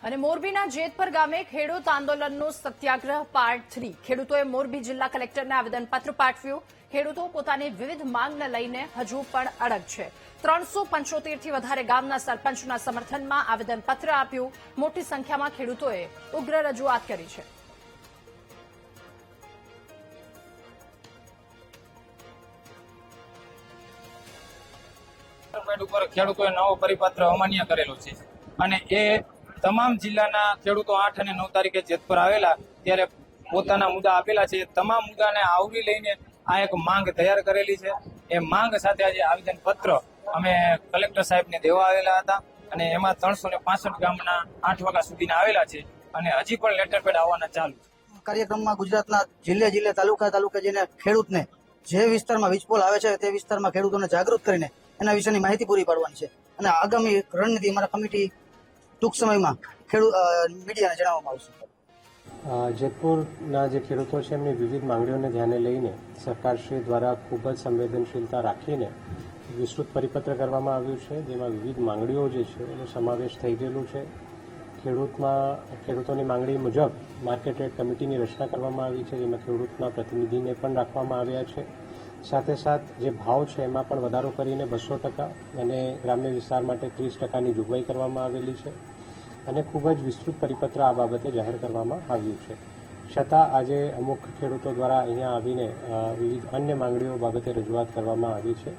અને મોરબીના જેતપર ગામે ખેડૂત આંદોલનનો સત્યાગ્રહ પાર્ટ 3 ખેડૂતોએ મોરબી જિલ્લા કલેક્ટરને આવેદનપત્ર પાઠવ્યું। ખેડૂતો પોતાની વિવિધ માંગને લઈને હજુ પણ અડગ છે। 375 થી વધારે ગામના સરપંચના સમર્થનમાં આવેદનપત્ર આપ્યું। મોટી સંખ્યામાં ખેડૂતોએ ઉગ્ર રજૂઆત કરી છે। ખેડૂતોએ નવો પરિપત્ર અમાન્ય કરેલો છે અને એ તમામ જિલ્લાના ખેડૂતો 8 અને 9 તારીખે જેતપર આવેલા ત્યારે પોતાના મુદ્દા આપેલા છે। તમામ મુદ્દાને આવરી લઈને આ એક માંગ તૈયાર કરેલી છે। એ માંગ સાથે આજે આવેદન પત્ર અમે કલેક્ટર સાહેબને દેવા આવેલા હતા અને એમાં 365 ગામના 8 વાગ્યા સુધીના આવેલા છે અને હજી પણ લેટર પેડ આવવાના ચાલુ છે। કાર્યક્રમમાં ગુજરાતના જિલ્લે તાલુકે જઈને ખેડૂતને જે વિસ્તારમાં વીજપોલ આવે છે તે વિસ્તારમાં ખેડૂતોને જાગૃત કરીને એના વિશેની માહિતી પૂરી પાડવાની છે અને આગામી રણનીતિ અમારા કમિટી ટૂંક સમયમાં મીડિયાને જણાવવામાં આવશે। જેતપુરના જે ખેડૂતો છે એમની વિવિધ માંગણીઓને ધ્યાને લઈને સરકારશ્રી દ્વારા ખૂબ જ સંવેદનશીલતા રાખીને વિસ્તૃત પરિપત્ર કરવામાં આવ્યું છે, જેમાં વિવિધ માંગણીઓ જે છે એનો સમાવેશ થઈ ગયેલું છે। ખેડૂતોની માંગણી મુજબ માર્કેટ રેટ કમિટીની રચના કરવામાં આવી છે, જેમાં ખેડૂતના પ્રતિનિધિને પણ રાખવામાં આવ્યા છે। સાથે સાથ જે ભાવ છે એમાં પણ વધારો કરીને 200% અને ગ્રામ્ય વિસ્તાર માટે 30%ની જોગવાઈ કરવામાં આવેલી છે અને ખૂબ જ વિસ્તૃત પરિપત્ર આ બાબતે જાહેર કરવામાં આવ્યું છે। છતાં આજે અમુક ખેડૂતો દ્વારા અહીંયા આવીને વિવિધ અન્ય માંગણીઓ બાબતે રજૂઆત કરવામાં આવી છે,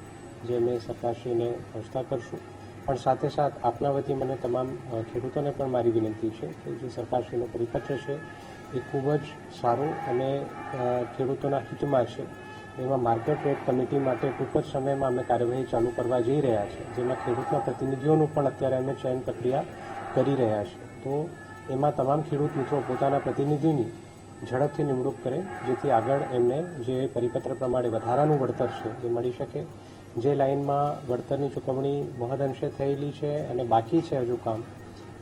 જે અમે સરકારશ્રીને પહોંચતા કરશું। પણ સાથે સાથ આપના વતી મને તમામ ખેડૂતોને પણ મારી વિનંતી છે કે જે સરકારશ્રીનો પરિપત્ર છે એ ખૂબ જ સારું અને ખેડૂતોના હિતમાં છે। એમાં માર્કેટ રેટ કમિટી માટે ટૂંક જ સમયમાં અમે કાર્યવાહી ચાલુ કરવા જઈ રહ્યા છીએ, જેમાં ખેડૂતના પ્રતિનિધિઓનું પણ અત્યારે અમે ચયન પ્રક્રિયા કરી રહ્યા છીએ। તો એમાં તમામ ખેડૂત મિત્રો પોતાના પ્રતિનિધિની ઝડપથી નિમણૂક કરે, જેથી આગળ એમને જે પરિપત્ર પ્રમાણે વધારાનું વળતર છે એ મળી શકે। જે લાઇનમાં વળતરની ચૂકવણી મહદઅંશે થયેલી છે અને બાકી છે હજુ કામ,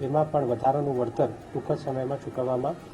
એમાં પણ વધારાનું વળતર ટૂંક જ સમયમાં ચૂકવવામાં આવશે।